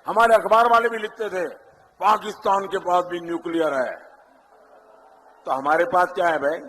हमारे अखबार वाले भी लिखते थे पाकिस्तान के पास भी न्यूक्लियर है, तो हमारे पास क्या है भाई?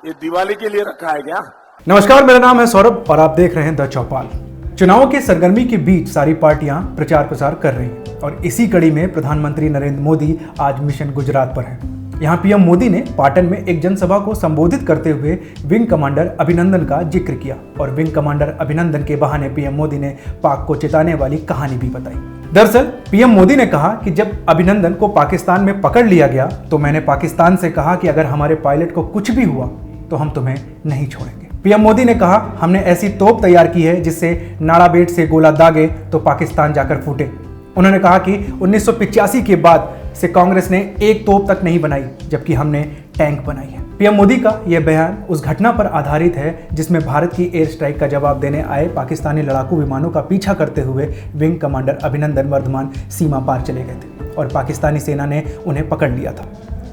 ये दिवाली के लिए रखा है क्या? नमस्कार, मेरा नाम है सौरभ और आप देख रहे हैं द चौपाल। चुनाव के सरगर्मी के बीच सारी पार्टियां प्रचार प्रसार कर रही हैं और इसी कड़ी में प्रधानमंत्री नरेंद्र मोदी आज मिशन गुजरात पर हैं। यहां पीएम मोदी ने पाटन में एक जनसभा को संबोधित करते हुए विंग कमांडर अभिनंदन का जिक्र किया और विंग कमांडर अभिनंदन के बहाने पीएम मोदी ने पाक को चेताने वाली कहानी भी बताई। दरअसल पीएम मोदी ने कहा कि जब अभिनंदन को पाकिस्तान में पकड़ लिया गया तो मैंने पाकिस्तान से कहा कि अगर हमारे पायलट को कुछ भी हुआ तो हम तुम्हें नहीं छोड़ेंगे। पीएम मोदी ने कहा, हमने ऐसी तोप तैयार की है जिससे नाड़ाबेट से गोला दागे तो पाकिस्तान जाकर फूटे। उन्होंने कहा कि 1985 के बाद से कांग्रेस ने एक तोप तक नहीं बनाई, जबकि हमने टैंक बनाई है। पीएम मोदी का यह बयान उस घटना पर आधारित है जिसमें भारत की एयर स्ट्राइक का जवाब देने आए पाकिस्तानी लड़ाकू विमानों का पीछा करते हुए विंग कमांडर अभिनंदन वर्धमान सीमा पार चले गए थे और पाकिस्तानी सेना ने उन्हें पकड़ लिया था।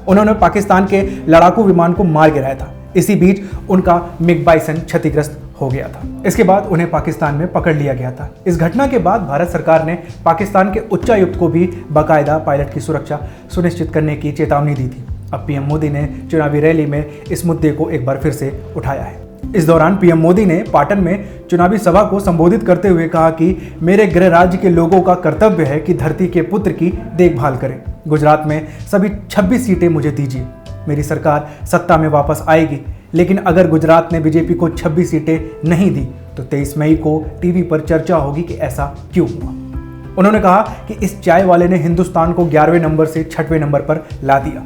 उन्होंने पाकिस्तान के लड़ाकू विमान को मार गिराया था। इसी बीच उनका मिग बाइसन क्षतिग्रस्त हो गया था। इसके बाद उन्हें पाकिस्तान में पकड़ लिया गया था। इस घटना के बाद भारत सरकार ने पाकिस्तान के उच्चायुक्त को भी बाकायदा पायलट की सुरक्षा सुनिश्चित करने की चेतावनी दी थी। अब पीएम मोदी ने चुनावी रैली में इस मुद्दे को एक बार फिर से उठाया है। इस दौरान पीएम मोदी ने पाटन में चुनावी सभा को संबोधित करते हुए कहा कि मेरे गृह राज्य के लोगों का कर्तव्य है कि धरती के पुत्र की देखभाल करें। गुजरात में सभी 26 सीटें मुझे दीजिए। मेरी सरकार सत्ता में वापस आएगी, लेकिन अगर गुजरात ने बीजेपी को 26 सीटें नहीं दी तो 23 मई को टीवी पर चर्चा होगी कि ऐसा क्यों हुआ। उन्होंने कहा कि इस चाय वाले ने हिंदुस्तान को 11वें नंबर से 6वें नंबर पर ला दिया।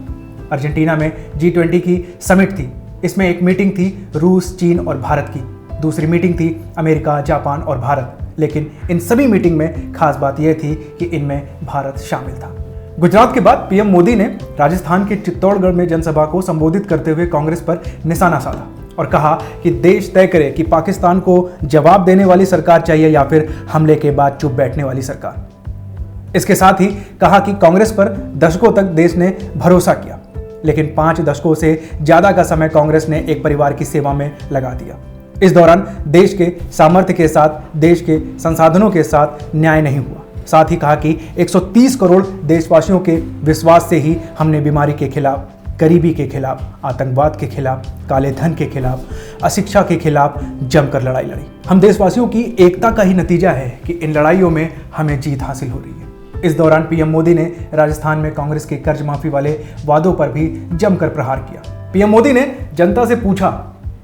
अर्जेंटीना में G20 की समिट थी। इसमें एक मीटिंग थी रूस, चीन और भारत की। दूसरी मीटिंग थी अमेरिका, जापान और भारत। लेकिन इन सभी मीटिंग में खास बात यह थी कि इनमें भारत शामिल था। गुजरात के बाद पीएम मोदी ने राजस्थान के चित्तौड़गढ़ में जनसभा को संबोधित करते हुए कांग्रेस पर निशाना साधा और कहा कि देश तय करे कि पाकिस्तान को जवाब देने वाली सरकार चाहिए या फिर हमले के बाद चुप बैठने वाली सरकार। इसके साथ ही कहा कि कांग्रेस पर दशकों तक देश ने भरोसा किया, लेकिन 5 दशकों से ज्यादा का समय कांग्रेस ने एक परिवार की सेवा में लगा दिया। इस दौरान देश के सामर्थ्य के साथ, देश के संसाधनों के साथ न्याय नहीं हुआ। साथ ही कहा कि 130 करोड़ देशवासियों के विश्वास से ही हमने बीमारी के खिलाफ, गरीबी के खिलाफ, आतंकवाद के खिलाफ, काले धन के खिलाफ, अशिक्षा के खिलाफ जमकर लड़ाई लड़ी। हम देशवासियों की एकता का ही नतीजा है कि इन लड़ाइयों में हमें जीत हासिल हो रही है। इस दौरान पीएम मोदी ने राजस्थान में कांग्रेस के कर्ज माफी वाले वादों पर भी जमकर प्रहार किया। पीएम मोदी ने जनता से पूछा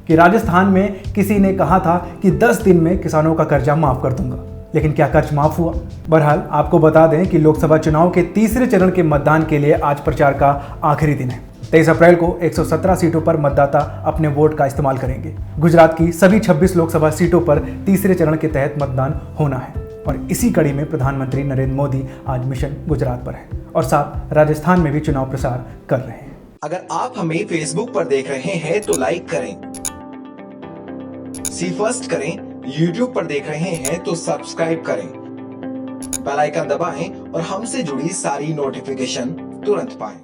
कि राजस्थान में किसी ने कहा था कि 10 दिन में किसानों का कर्जा माफ कर दूंगा, लेकिन क्या कर्ज माफ हुआ? बहरहाल आपको बता दें कि लोकसभा चुनाव के तीसरे चरण के मतदान के लिए आज प्रचार का आखिरी दिन है। 23 अप्रैल को 117 सीटों पर मतदाता अपने वोट का इस्तेमाल करेंगे। गुजरात की सभी 26 लोकसभा सीटों पर तीसरे चरण के तहत मतदान होना है और इसी कड़ी में प्रधानमंत्री नरेंद्र मोदी आज मिशन गुजरात पर है और साथ राजस्थान में भी चुनाव प्रचार कर रहे हैं। अगर आप हमें फेसबुक पर देख रहे हैं तो लाइक करें, सी फर्स्ट करें, YouTube पर देख रहे हैं तो सब्सक्राइब करें, बेल आइकन दबाएं और हमसे जुड़ी सारी नोटिफिकेशन तुरंत पाएं।